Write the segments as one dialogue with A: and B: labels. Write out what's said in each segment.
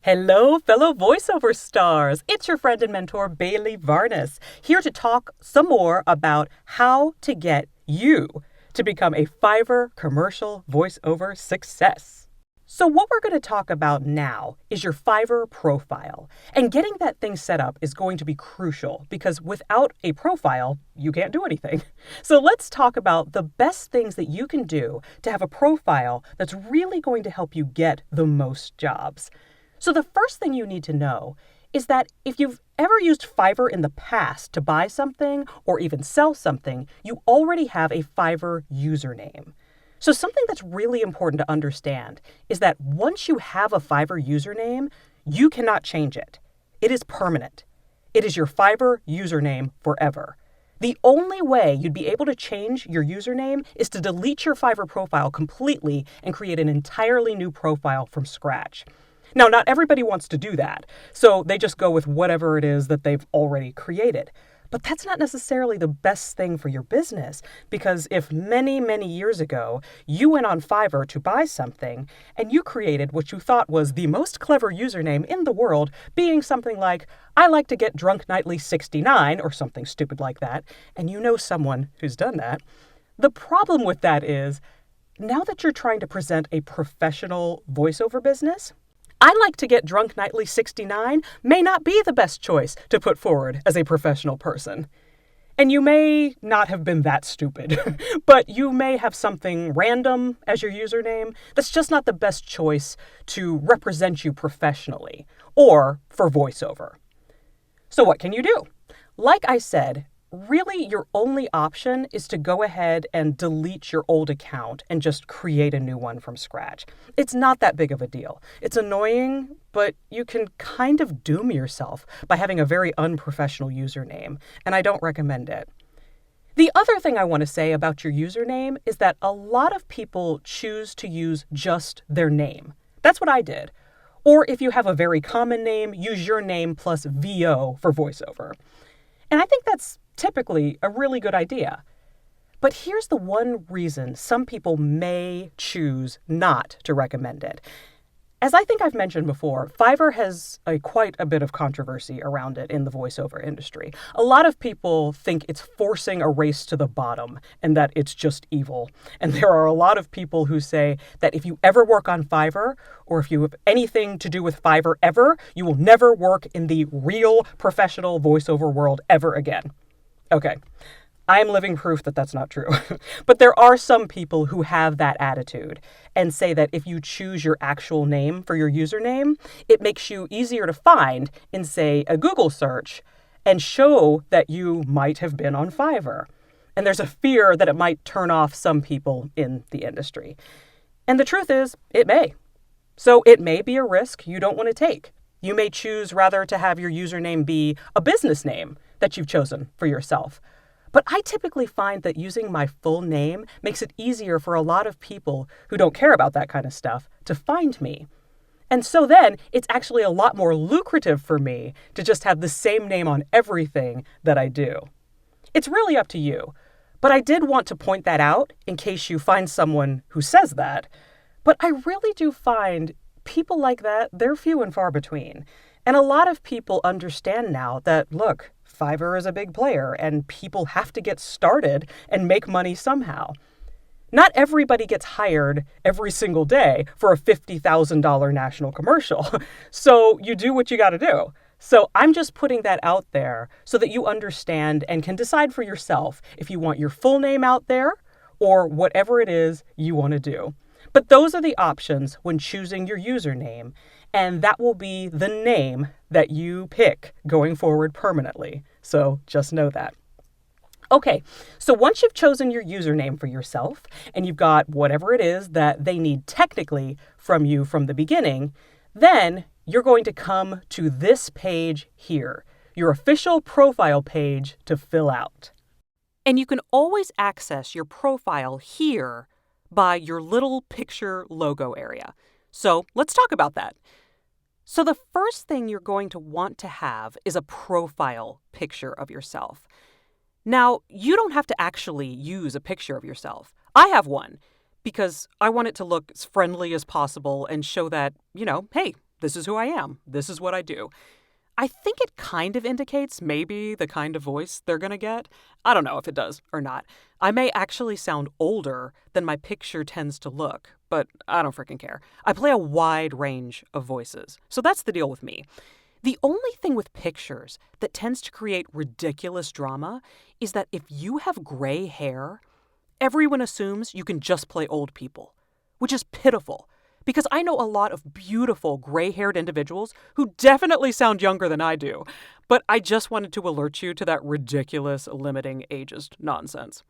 A: Hello, fellow voiceover stars. It's your friend and mentor, Bailey Varnas, here to talk some more about how to get you to become a Fiverr commercial voiceover success. So what we're going to talk about now is your Fiverr profile. And getting that thing set up is going to be crucial because without a profile, you can't do anything. So let's talk about the best things that you can do to have a profile that's really going to help you get the most jobs. So the first thing you need to know is that if you've ever used Fiverr in the past to buy something or even sell something, you already have a Fiverr username. So something that's really important to understand is that once you have a Fiverr username, you cannot change it. It is permanent. It is your Fiverr username forever. The only way you'd be able to change your username is to delete your Fiverr profile completely and create an entirely new profile from scratch. Now, not everybody wants to do that, so they just go with whatever it is that they've already created. But that's not necessarily the best thing for your business, because if many, many years ago you went on Fiverr to buy something and you created what you thought was the most clever username in the world, being something like, I like to get drunk nightly 69 or something stupid like that, and you know someone who's done that, the problem with that is now that you're trying to present a professional voiceover business, I like to get drunk nightly 69 may not be the best choice to put forward as a professional person. And you may not have been that stupid, but you may have something random as your username that's just not the best choice to represent you professionally or for voiceover. So what can you do? Like I said, really your only option is to go ahead and delete your old account and just create a new one from scratch. It's not that big of a deal. It's annoying, but you can kind of doom yourself by having a very unprofessional username, and I don't recommend it. The other thing I want to say about your username is that a lot of people choose to use just their name. That's what I did. Or if you have a very common name, use your name plus VO for voiceover. And I think that's typically a really good idea. But here's the one reason some people may choose not to recommend it. As I think I've mentioned before, Fiverr has quite a bit of controversy around it in the voiceover industry. A lot of people think it's forcing a race to the bottom and that it's just evil. And there are a lot of people who say that if you ever work on Fiverr, or if you have anything to do with Fiverr ever, you will never work in the real professional voiceover world ever again. Okay, I am living proof that that's not true. But there are some people who have that attitude and say that if you choose your actual name for your username, it makes you easier to find in, say, a Google search and show that you might have been on Fiverr. And there's a fear that it might turn off some people in the industry. And the truth is, it may. So it may be a risk you don't want to take. You may choose rather to have your username be a business name that you've chosen for yourself. But I typically find that using my full name makes it easier for a lot of people who don't care about that kind of stuff to find me. And so then it's actually a lot more lucrative for me to just have the same name on everything that I do. It's really up to you. But I did want to point that out in case you find someone who says that. But I really do find people like that, they're few and far between. And a lot of people understand now that, look, Fiverr is a big player and people have to get started and make money somehow. Not everybody gets hired every single day for a $50,000 national commercial. So you do what you got to do. So I'm just putting that out there so that you understand and can decide for yourself if you want your full name out there or whatever it is you want to do. But those are the options when choosing your username, and that will be the name that you pick going forward permanently. So just know that. Okay, so once you've chosen your username for yourself, and you've got whatever it is that they need technically from you from the beginning, then you're going to come to this page here, your official profile page to fill out. And you can always access your profile here by your little picture logo area. So let's talk about that. So the first thing you're going to want to have is a profile picture of yourself. Now, you don't have to actually use a picture of yourself. I have one because I want it to look as friendly as possible and show that, hey, this is who I am. This is what I do. I think it kind of indicates maybe the kind of voice they're going to get. I don't know if it does or not. I may actually sound older than my picture tends to look, but I don't freaking care. I play a wide range of voices. So that's the deal with me. The only thing with pictures that tends to create ridiculous drama is that if you have gray hair, everyone assumes you can just play old people, which is pitiful. Because I know a lot of beautiful gray-haired individuals who definitely sound younger than I do. But I just wanted to alert you to that ridiculous limiting ageist nonsense.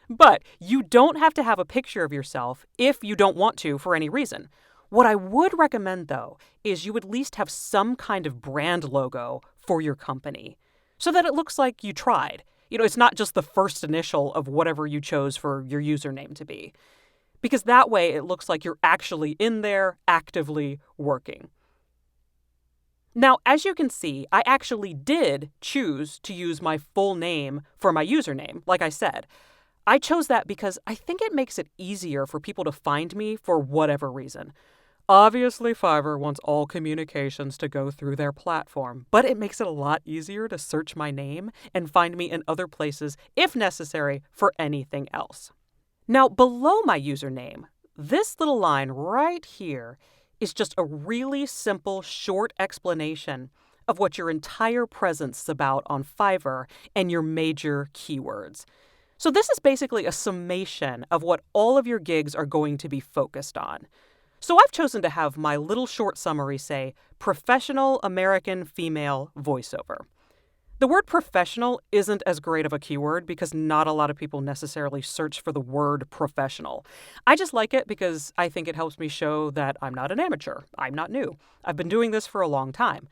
A: But you don't have to have a picture of yourself if you don't want to for any reason. What I would recommend, though, is you at least have some kind of brand logo for your company so that it looks like you tried. It's not just the first initial of whatever you chose for your username to be. Because that way it looks like you're actually in there, actively working. Now, as you can see, I actually did choose to use my full name for my username, like I said. I chose that because I think it makes it easier for people to find me for whatever reason. Obviously, Fiverr wants all communications to go through their platform, but it makes it a lot easier to search my name and find me in other places, if necessary, for anything else. Now, below my username, this little line right here is just a really simple, short explanation of what your entire presence is about on Fiverr and your major keywords. So this is basically a summation of what all of your gigs are going to be focused on. So I've chosen to have my little short summary say, Professional American Female Voiceover. The word professional isn't as great of a keyword because not a lot of people necessarily search for the word professional. I just like it because I think it helps me show that I'm not an amateur. I'm not new. I've been doing this for a long time.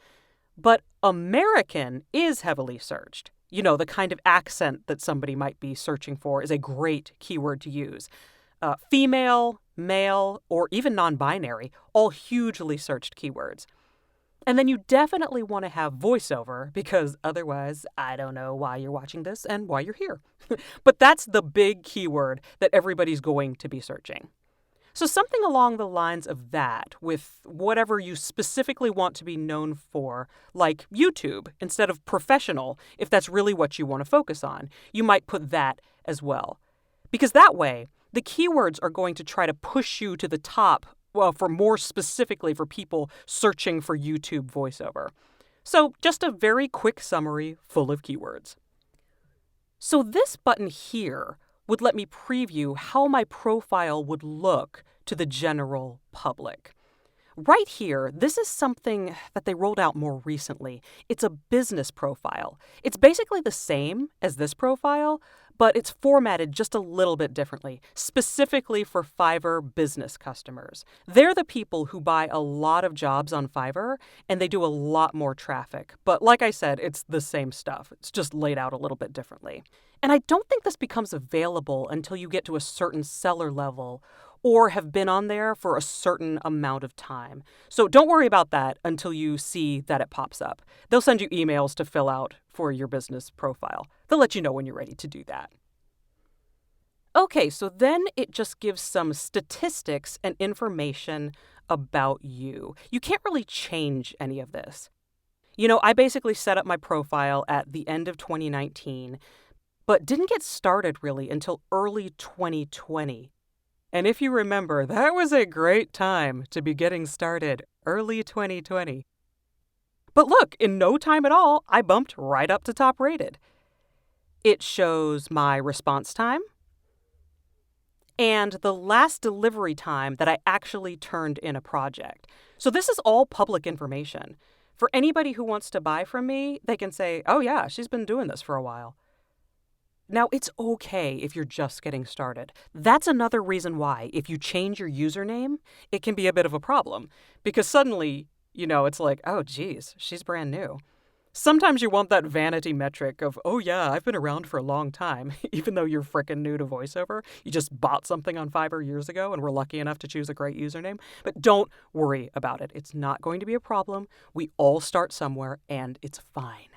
A: But American is heavily searched. The kind of accent that somebody might be searching for is a great keyword to use. Female, male, or even non-binary, all hugely searched keywords. And then you definitely want to have voiceover because otherwise I don't know why you're watching this and why you're here. But that's the big keyword that everybody's going to be searching. So something along the lines of that with whatever you specifically want to be known for, like YouTube instead of professional, if that's really what you want to focus on, you might put that as well. Because that way, the keywords are going to try to push you to the top. Well, for more specifically for people searching for YouTube voiceover. So just a very quick summary full of keywords. So this button here would let me preview how my profile would look to the general public. Right here, this is something that they rolled out more recently. It's a business profile. It's basically the same as this profile, but it's formatted just a little bit differently, specifically for Fiverr business customers. They're the people who buy a lot of jobs on Fiverr, and they do a lot more traffic. But like I said, it's the same stuff. It's just laid out a little bit differently. And I don't think this becomes available until you get to a certain seller level or have been on there for a certain amount of time. So don't worry about that until you see that it pops up. They'll send you emails to fill out for your business profile. They'll let you know when you're ready to do that. Okay, so then it just gives some statistics and information about you. You can't really change any of this. I basically set up my profile at the end of 2019, but didn't get started really until early 2020. And if you remember, that was a great time to be getting started, early 2020. But look, in no time at all, I bumped right up to top rated. It shows my response time and the last delivery time that I actually turned in a project. So this is all public information. For anybody who wants to buy from me, they can say, oh yeah, she's been doing this for a while. Now, it's okay if you're just getting started. That's another reason why, if you change your username, it can be a bit of a problem. Because suddenly, it's like, oh, geez, she's brand new. Sometimes you want that vanity metric of, oh yeah, I've been around for a long time, even though you're frickin' new to voiceover. You just bought something on Fiverr years ago and were lucky enough to choose a great username. But don't worry about it. It's not going to be a problem. We all start somewhere, and it's fine.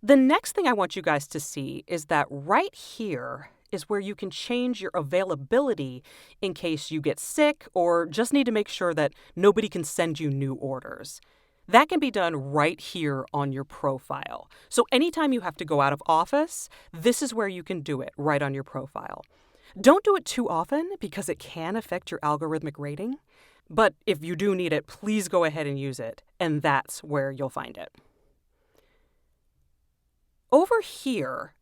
A: The next thing I want you guys to see is that right here is where you can change your availability in case you get sick or just need to make sure that nobody can send you new orders. That can be done right here on your profile. So anytime you have to go out of office, this is where you can do it, right on your profile. Don't do it too often because it can affect your algorithmic rating. But if you do need it, please go ahead and use it, and that's where you'll find it. Over here,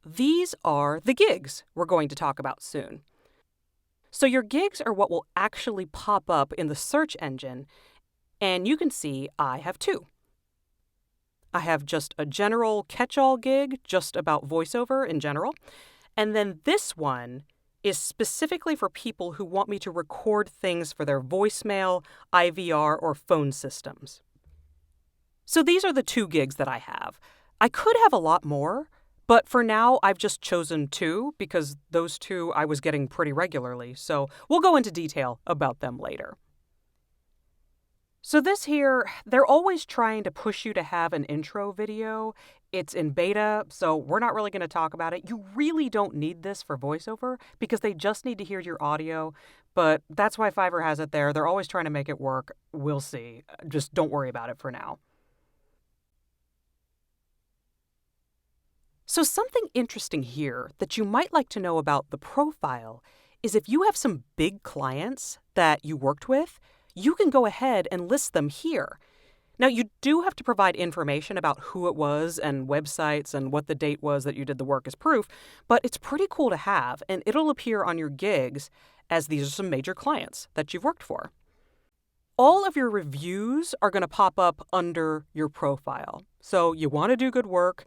A: these are the gigs we're going to talk about soon. So your gigs are what will actually pop up in the search engine, and you can see I have two. I have just a general catch-all gig, just about voiceover in general, and then this one is specifically for people who want me to record things for their voicemail, IVR, or phone systems. So these are the two gigs that I have. I could have a lot more, but for now I've just chosen two because those two I was getting pretty regularly, so we'll go into detail about them later. So this here, they're always trying to push you to have an intro video. It's in beta, so we're not really going to talk about it. You really don't need this for voiceover because they just need to hear your audio, but that's why Fiverr has it there. They're always trying to make it work. We'll see. Just don't worry about it for now. So something interesting here that you might like to know about the profile is if you have some big clients that you worked with, you can go ahead and list them here. Now, you do have to provide information about who it was and websites and what the date was that you did the work as proof, but it's pretty cool to have, and it'll appear on your gigs as these are some major clients that you've worked for. All of your reviews are going to pop up under your profile. So you want to do good work,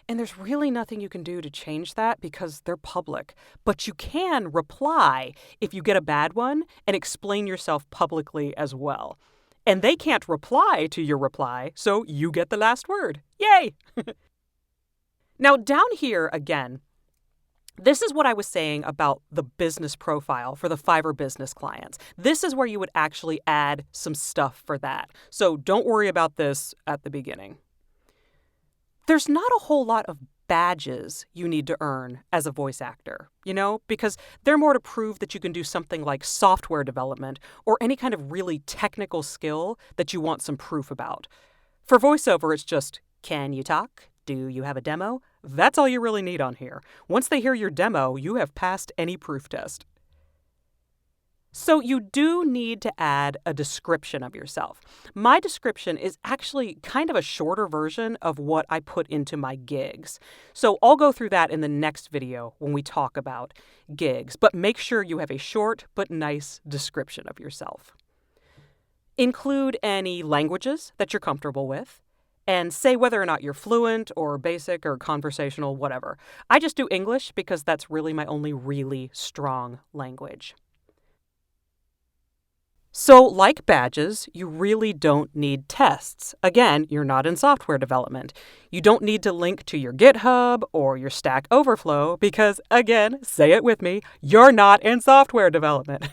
A: and there's really nothing you can do to change that because they're public. But you can reply if you get a bad one and explain yourself publicly as well. And they can't reply to your reply, so you get the last word. Yay! Now, down here again, this is what I was saying about the business profile for the Fiverr business clients. This is where you would actually add some stuff for that. So don't worry about this at the beginning. There's not a whole lot of badges you need to earn as a voice actor, because they're more to prove that you can do something like software development or any kind of really technical skill that you want some proof about. For voiceover, it's just, can you talk? Do you have a demo? That's all you really need on here. Once they hear your demo, you have passed any proof test. So you do need to add a description of yourself. My description is actually kind of a shorter version of what I put into my gigs. So I'll go through that in the next video when we talk about gigs, but make sure you have a short but nice description of yourself. Include any languages that you're comfortable with, and say whether or not you're fluent or basic or conversational, whatever. I just do English because that's really my only really strong language. So, like badges, you really don't need tests. Again, you're not in software development. You don't need to link to your GitHub or your Stack Overflow because, again, say it with me, you're not in software development.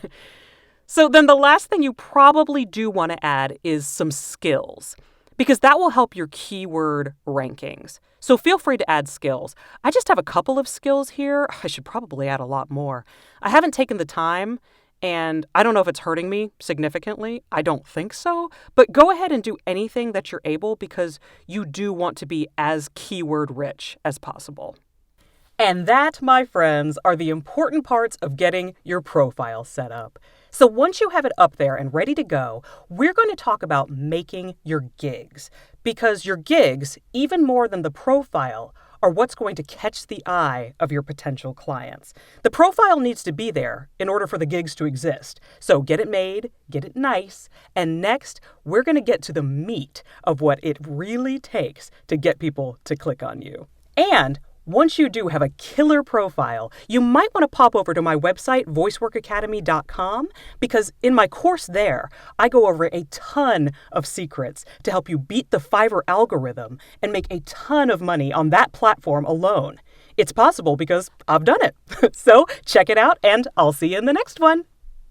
A: So then the last thing you probably do want to add is some skills because that will help your keyword rankings. So feel free to add skills. I just have a couple of skills here. I should probably add a lot more. I haven't taken the time. And I don't know if it's hurting me significantly. I don't think so. But go ahead and do anything that you're able because you do want to be as keyword rich as possible. And that, my friends, are the important parts of getting your profile set up. So once you have it up there and ready to go, we're going to talk about making your gigs. Because your gigs, even more than the profile, are what's going to catch the eye of your potential clients. The profile needs to be there in order for the gigs to exist. So get it made, get it nice, and next, we're going to get to the meat of what it really takes to get people to click on you. And once you do have a killer profile, you might want to pop over to my website, voiceworkacademy.com, because in my course there, I go over a ton of secrets to help you beat the Fiverr algorithm and make a ton of money on that platform alone. It's possible because I've done it. So check it out, and I'll see you in the next one.